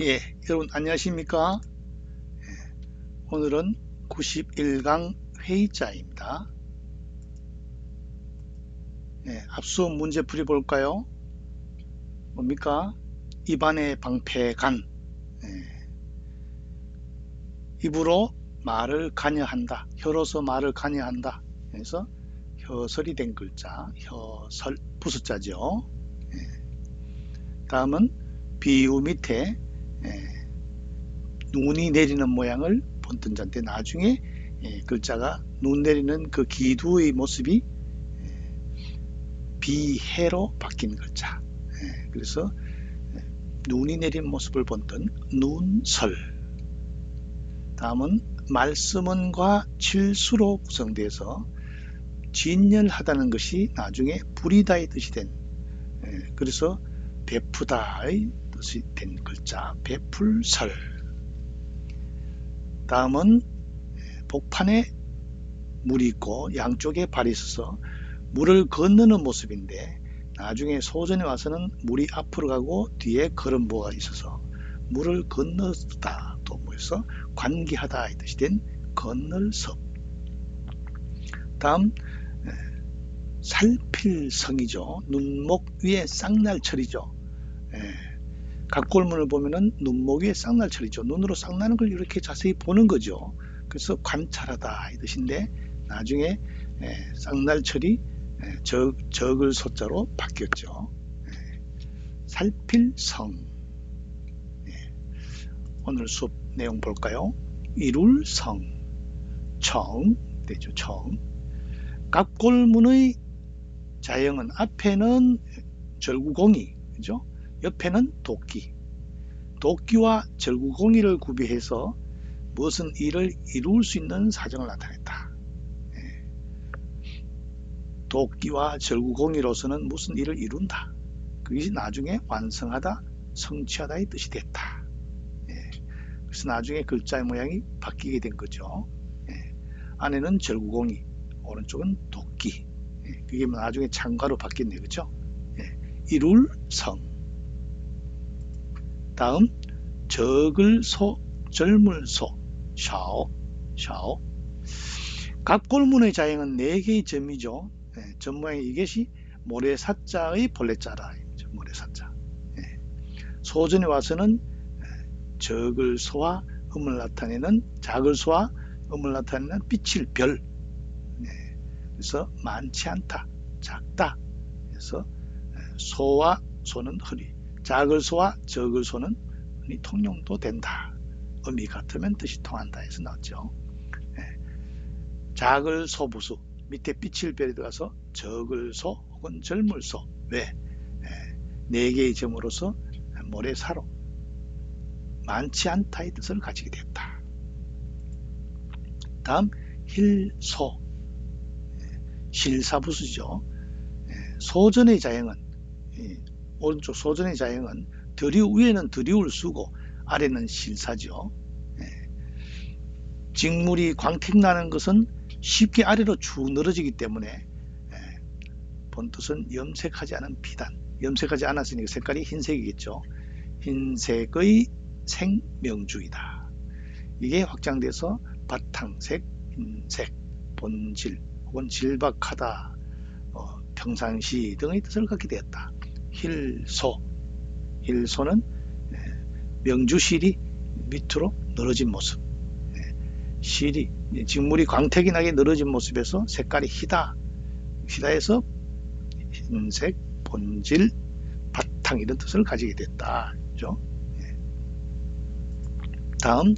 예, 여러분 안녕하십니까? 오늘은 91강 회의자입니다. 앞서 문제풀이 볼까요? 뭡니까? 입안의 방패간. 입으로 말을 가녀한다. 혀로서 말을 가녀한다. 그래서 혀설이 된 글자, 혀설, 부수자죠. 다음은 비유 밑에 눈이 내리는 모양을 본뜬 자인데 나중에 글자가 눈 내리는 그 기두의 모습이 비해로 바뀐 글자. 그래서 눈이 내린 모습을 본뜬 눈설. 다음은 말씀은과 칠수로 구성되어서 진열하다는 것이 나중에 부리다의 뜻이 된, 그래서 베푸다의 뜻이 된 글자 베풀설. 다음은 복판에 물이 있고 양쪽에 발이 있어서 물을 건너는 모습인데 나중에 소전에 와서는 물이 앞으로 가고 뒤에 걸음보가 있어서 물을 건너다, 또 뭐였어? 관계하다 이 뜻이 된 건널섭. 다음 살필성이죠. 눈목 위에 쌍날철이죠. 각골문을 보면은 눈목 위에 쌍날철이죠. 눈으로 쌍나는 걸 이렇게 자세히 보는 거죠. 그래서 관찰하다 이 뜻인데 나중에 쌍날철이 적을 소자로 바뀌었죠. 살필성. 오늘 수업 내용 볼까요? 이룰성, 청 되죠. 청. 갑골문의 자형은 앞에는 절구공이, 그죠? 옆에는 도끼. 도끼와 절구공이를 구비해서 무슨 일을 이룰 수 있는 사정을 나타냈다. 도끼와 절구공이로서는 무슨 일을 이룬다. 그것이 나중에 완성하다, 성취하다의 뜻이 됐다. 그래서 나중에 글자의 모양이 바뀌게 된 거죠. 안에는 절구공이, 오른쪽은 도끼. 그게 나중에 창가로 바뀌었네, 그죠? 이룰성. 다음 적을소, 젊을소, 샤오, 샤오. 갑골문의 자형은 4개의 점이죠. 점 모양이 이것이 모래사자의 본래자라. 모래사자. 소전에 와서는 적을소와 음을 나타내는, 작을소와 음을 나타내는 빛일 별. 그래서 많지 않다, 작다. 그래서 소와 소는 허리, 작을소와 적을소는 통용도 된다. 의미 같으면 뜻이 통한다 해서 나왔죠. 작을소 부수 밑에 빛일 별이 들어가서 적을소 혹은 젊을소. 왜? 4개의 점으로서 모래사로 많지 않다의 뜻을 가지게 되었다. 다음 힐소, 실사부수죠. 소전의 자형은, 오른쪽 소전의 자형은 위에는 드리울 쓰고 아래는 실사죠. 직물이 광택나는 것은 쉽게 아래로 쭉 늘어지기 때문에 본뜻은 염색하지 않은 피단, 염색하지 않았으니까 색깔이 흰색이겠죠. 흰색의 생명주이다. 이게 확장돼서 바탕색, 흰색, 본질 혹은 질박하다, 평상시 등의 뜻을 갖게 되었다. 힐소, 힐소는 명주실이 밑으로 늘어진 모습, 실이 직물이 광택이 나게 늘어진 모습에서 색깔이 희다, 희다해서 흰색, 본질, 바탕 이런 뜻을 가지게 됐다. 그렇죠? 다음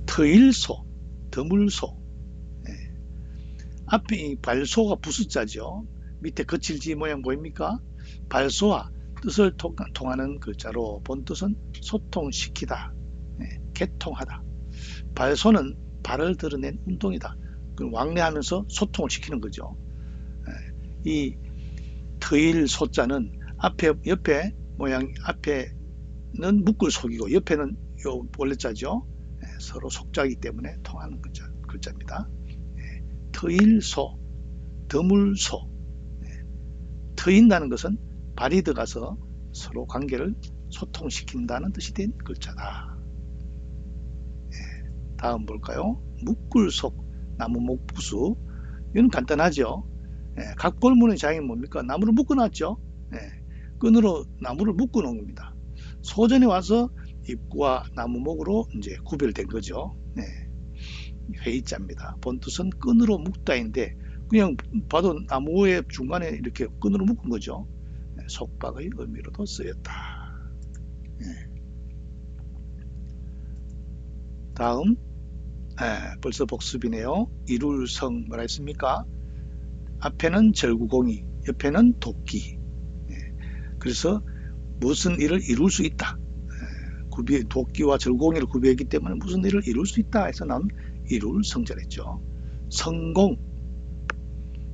터일소, 드물소. 앞에 발소가 부수자죠. 밑에 거칠지 모양 보입니까? 발소와 뜻을 통하는 글자로 본뜻은 소통시키다, 개통하다. 발소는 발을 드러낸 운동이다. 왕래하면서 소통을 시키는 거죠. 이 터일 소자는 옆에 모양, 앞에는 묶을 속이고 옆에는 요 원래자죠. 서로 속자이기 때문에 통하는 글자입니다. 터일소, 드물소. 터인다는 것은 발이 들어가서 서로 관계를 소통시킨다는 뜻이 된 글자다. 다음 볼까요? 묶을속, 나무목부수. 이건 간단하죠. 각벌문의 자행이 뭡니까? 나무를 묶어놨죠. 끈으로 나무를 묶어놓은 겁니다. 소전에 와서 잎과 나무목으로 이제 구별된 거죠. 회의자입니다. 본뜻은 끈으로 묶다인데 그냥 봐도 나무의 중간에 이렇게 끈으로 묶은 거죠. 속박의 의미로도 쓰였다. 다음 벌써 복습이네요. 이룰성 뭐라 했습니까? 앞에는 절구공이, 옆에는 도끼. 그래서 무슨 일을 이룰 수 있다. 도끼와 절공이를 구비했기 때문에 무슨 일을 이룰 수 있다 해서 난 이룰성자랬죠. 성공,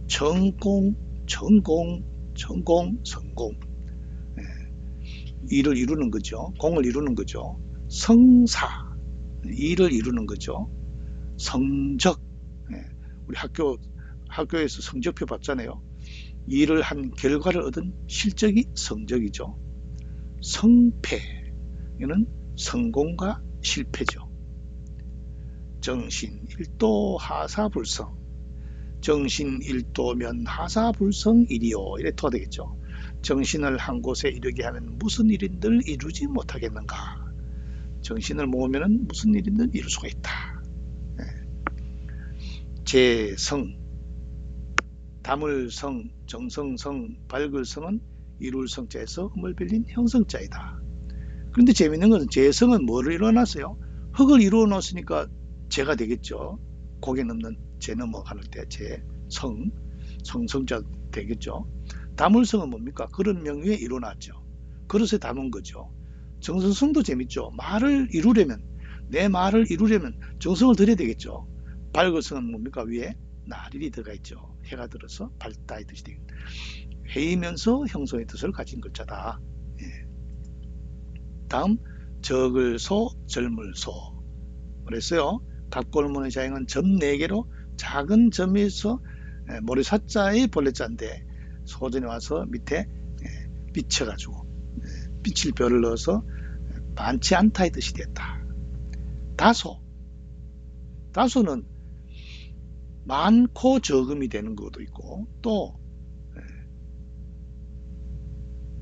전공, 전공, 전공, 성공. 일을 이루는 거죠. 공을 이루는 거죠. 성사, 일을 이루는 거죠. 성적, 우리 학교에서 성적표 봤잖아요. 일을 한 결과를 얻은 실적이 성적이죠. 성패, 이는 성공과 실패죠. 정신일도 하사불성, 정신일도면 하사불성이리요. 이래 터야 되겠죠. 정신을 한 곳에 이르게 하면 무슨 일인들 이루지 못하겠는가. 정신을 모으면 무슨 일인들 이룰 수가 있다. 재성, 담을성, 정성성, 밝을성은 이룰성자에서 음을 빌린 형성자이다. 그런데 재밌는 것은 재성은 뭐를 이루어놨어요? 흙을 이루어놨으니까 재가 되겠죠. 고개 넘는 재 넘어가는 때 재성, 성성자 되겠죠. 담을성은 뭡니까? 그런 명유에 이루어놨죠. 그릇에 담은 거죠. 정성성도 재밌죠. 말을 이루려면, 내 말을 이루려면 정성을 들여야 되겠죠. 밝을성은 뭡니까? 위에 날일이 들어가 있죠. 해가 들어서 밝다의 뜻이 되겠죠. 회이면서 형성의 뜻을 가진 글자다. 다음 적을소, 절물소. 그랬어요. 각골문의 자행은 점 4개로 작은 점에서 모래사자의 본래자인데 소전에 와서 밑에 비쳐가지고 빛을 별을 넣어서 많지 않다의 뜻이 됐다. 다소, 다소는 많고 적음이 되는 것도 있고 또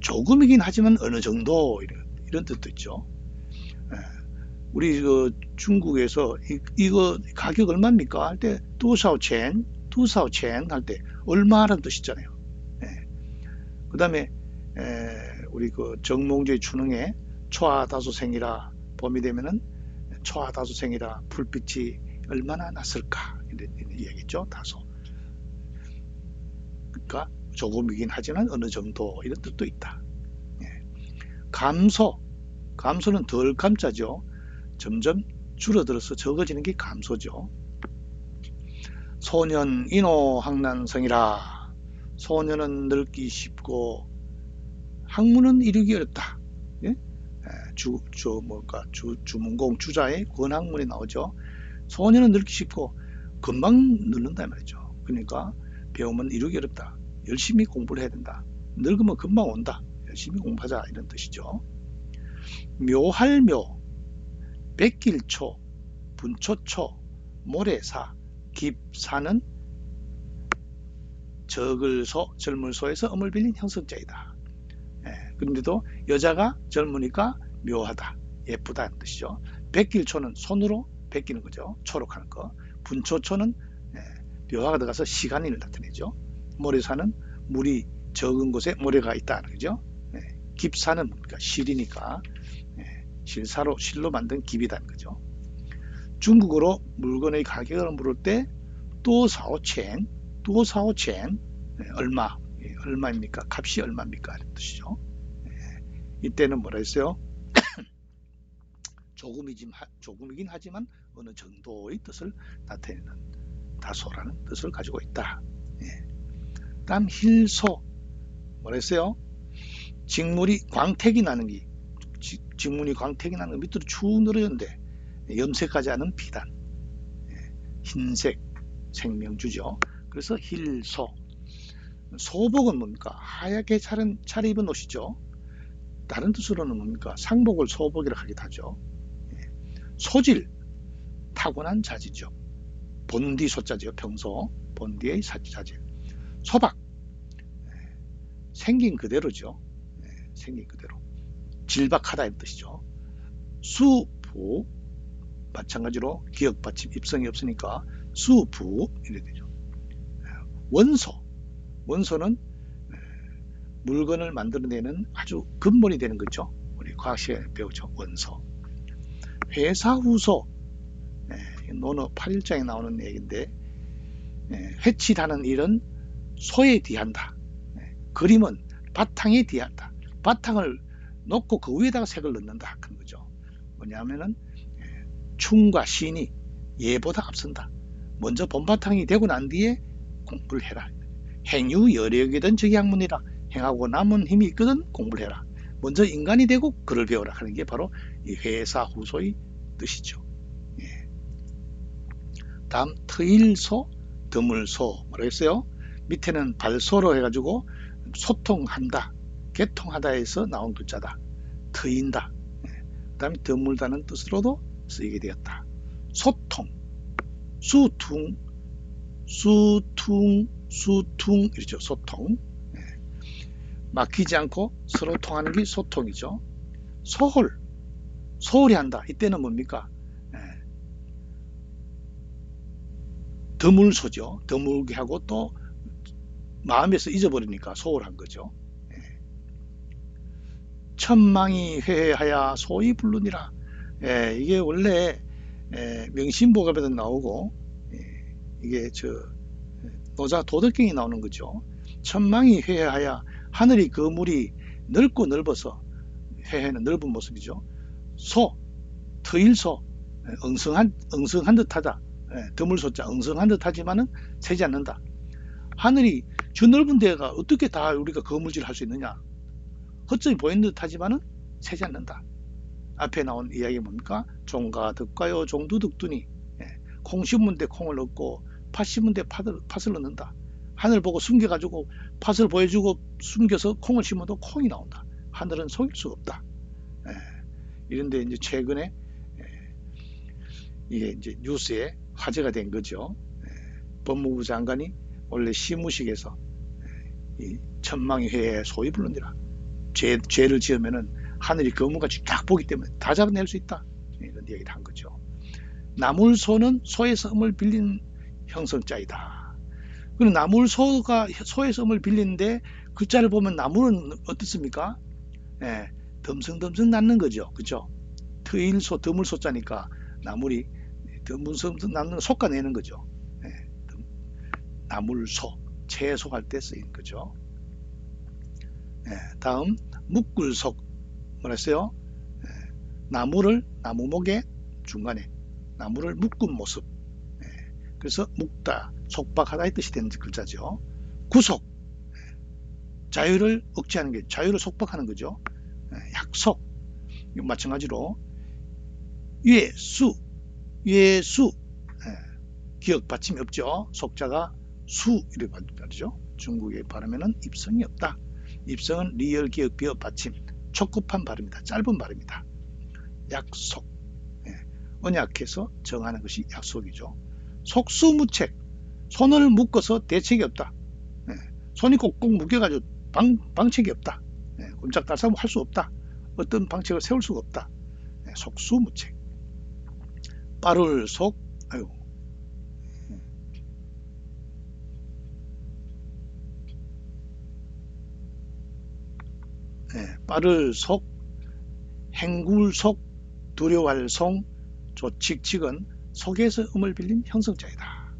조금이긴 하지만 어느 정도 이런 뜻도 있죠. 우리 중국에서 이거 가격 얼마입니까? 할 때 두사오첸 할 때 얼마라는 뜻이잖아요. 그 다음에 우리 정몽주의 추능에 초하다소생이라 봄이 되면은 초하다소생이라 불빛이 얼마나 났을까 이런 이야기죠. 다소. 그러니까 조금이긴 하지만 어느 정도 이런 뜻도 있다. 감소, 감소는 덜 감자죠. 점점 줄어들어서 적어지는 게 감소죠. 소년 인호학난성이라, 소년은 늙기 쉽고 학문은 이루기 어렵다. 주문공 주자의 권학문이 나오죠. 소년은 늙기 쉽고 금방 늙는다 말이죠. 그러니까 배우면 이루기 어렵다. 열심히 공부를 해야 된다. 늙으면 금방 온다. 열심히 공부하자 이런 뜻이죠. 묘할묘, 백길초, 분초초, 모래사, 깁사는 적을소, 젊을소에서 음을 빌린 형성자이다. 그런데도 여자가 젊으니까 묘하다, 예쁘다는 뜻이죠. 백길초는 손으로 베끼는 거죠. 초록하는 거. 분초초는 묘화가 들어가서 시간을 나타내죠. 모래사는 물이 적은 곳에 모래가 있다는 거죠. 깁사는 그러니까 실이니까 실로 만든 깁이라는 거죠. 중국어로 물건의 가격을 물을 때 또사오첸 얼마, 얼마입니까? 값이 얼마입니까? 이런 뜻이죠. 이때는 뭐라 했어요? 조금이긴 하지만 어느 정도의 뜻을 나타내는 다소라는 뜻을 가지고 있다. 다음 힐소, 뭐라 했어요? 직물이 광택이 나는 게, 직문이 광택이 나는 거 밑으로 쭉 늘어졌는데 염색하지 않은 비단, 흰색 생명주죠. 그래서 힐소. 소복은 뭡니까? 하얗게 차려입은 옷이죠. 다른 뜻으로는 뭡니까? 상복을 소복이라 하기도 하죠. 소질, 타고난 자질이죠. 본디 소자죠. 평소 본디의 자질. 소박, 생긴 그대로죠. 생긴 그대로. 질박하다 이 뜻이죠. 수부, 마찬가지로 기역 받침 입성이 없으니까 수부 이래 되죠. 원소, 원소는 물건을 만들어내는 아주 근본이 되는 거죠. 우리 과학시간에 배우죠. 원소. 회사후소, 논어 8일장에 나오는 얘기인데, 회치라는 일은 소에 뒤한다. 그림은 바탕에 뒤한다. 바탕을 놓고 그 위에다가 색을 넣는다. 그런 거죠. 뭐냐면은 춤과 신이 예보다 앞선다. 먼저 본바탕이 되고 난 뒤에 공부를 해라. 행유 여력이든 적양문이라. 행하고 남은 힘이 있거든 공부를 해라. 먼저 인간이 되고 글을 배워라 하는 게 바로 이 회사후소의 뜻이죠. 다음 트일소, 드물소 뭐라 했어요? 밑에는 발소로 해가지고 소통한다, 개통하다에서 나온 글자다. 트인다. 그 다음에 드물다는 뜻으로도 쓰이게 되었다. 소통, 수퉁, 이렇죠. 소통. 막히지 않고 서로 통하는 게 소통이죠. 소홀, 소홀히 한다. 이때는 뭡니까? 드물소죠. 드물게 하고 또 마음에서 잊어버리니까 소홀한 거죠. 천망이 회하야 소위 불르니라. 이게 원래 명심보감에도 나오고 이게 노자 도덕경이 나오는 거죠. 천망이 회하야 하늘이 그 물이 넓고 넓어서 회해는 넓은 모습이죠. 소, 트일소, 엉성한 듯하다. 드물소자 엉성한 듯하지만은 새지 않는다. 하늘이 저 넓은 데가 어떻게 다 우리가 거물질 할 수 있느냐? 헛점이 보이는 듯하지만은 새지 않는다. 앞에 나온 이야기 뭡니까? 종가 득과요 종두 득두니. 콩 심은 데 콩을 넣고 팥 심은 데 팥을 넣는다. 하늘 보고 숨겨가지고 팥을 보여주고 숨겨서 콩을 심어도 콩이 나온다. 하늘은 속일 수가 없다. 이런데 이제 최근에 이게 이제 뉴스에 화제가 된 거죠. 법무부 장관이 원래 시무식에서 이 천망이 회에 소위 불른디라. 죄를 지으면은 하늘이 거물같이 쫙 보기 때문에 다 잡아낼 수 있다. 이런 얘기를 한 거죠. 나물소는 소에서 음을 빌린 형성자이다. 그리고 나물소가 소에서 음을 빌리는데 글자를 보면 나물은 어떻습니까? 덤성덤성 낳는 거죠. 그죠? 트일소, 드물소자니까 나물이 덤성덤성 낳는 솎아내는 거죠. 나물소, 채소할 때 쓰인 거죠. 다음 묶을속 뭐라 했어요? 나무를 나무목의 중간에 나무를 묶은 모습. 그래서 묶다, 속박하다의 뜻이 되는 글자죠. 구속, 자유를 억제하는 게 자유를 속박하는 거죠. 약속, 마찬가지로 예수, 기역 받침이 없죠. 속자가 수 이렇게 발음하죠. 중국에 발음에는 입성이 없다. 입성은 리을 기역 비어 받침, 촉급한 발음이다. 짧은 발음이다. 약속, 언약해서 정하는 것이 약속이죠. 속수무책, 손을 묶어서 대책이 없다. 손이 꼭꼭 묶여가지고 방책이 없다. 꼼짝달싹 할 수 없다. 어떤 방책을 세울 수가 없다. 속수무책. 빠를 속, 빠를 속, 행굴 속, 두려워할 송, 조칙칙은 속에서 음을 빌린 형성자이다.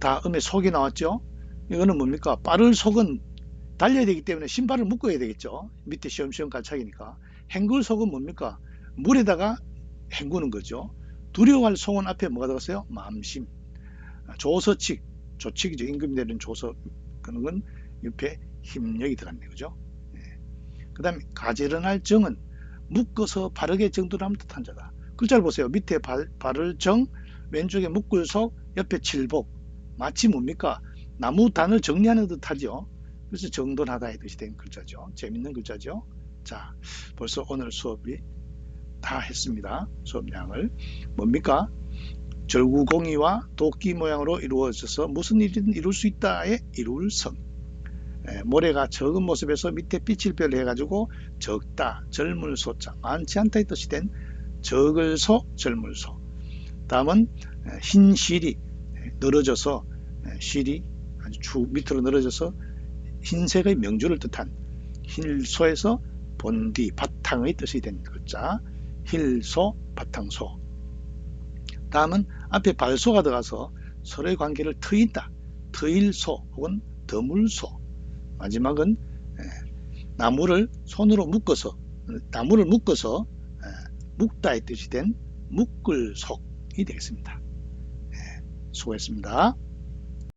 다 음에 속이 나왔죠. 이거는 뭡니까? 빠를 속은 달려야 되기 때문에 신발을 묶어야 되겠죠. 밑에 시험시험 갈착이니까. 행굴 속은 뭡니까? 물에다가 헹구는 거죠. 두려워할 송은 앞에 뭐가 들어갔어요? 마음심. 조서칙, 조칙이죠. 임금 내리는 조서, 그런 건 옆에 힘력이 들어갔네, 그죠? 그 다음에 가지런할 정은 묶어서 바르게 정돈하는 듯한 자다. 글자를 보세요. 밑에 바를 정, 왼쪽에 묶을 속, 옆에 칠복. 마치 뭡니까? 나무 단을 정리하는 듯하죠. 그래서 정돈하다의 뜻이 된 글자죠. 재밌는 글자죠. 자, 벌써 오늘 수업이 다 했습니다. 수업량을. 뭡니까? 절구공이와 도끼 모양으로 이루어져서 무슨 일이든 이룰 수 있다의 이룰 성. 모래가 적은 모습에서 밑에 빛을 별해가지고 적다, 젊을소자, 많지 않다의 뜻이 된 적을소, 젊을소. 다음은 흰 실이 늘어져서 실이 아주 쭉 밑으로 늘어져서 흰색의 명주를 뜻한 힐소에서 본디, 바탕의 뜻이 된 글자 힐소, 바탕소. 다음은 앞에 발소가 들어가서 서로의 관계를 트인다, 트일소 혹은 더물소. 마지막은 나무를 손으로 묶어서 묶다의 뜻이 된 묶을속이 되겠습니다. 수고했습니다.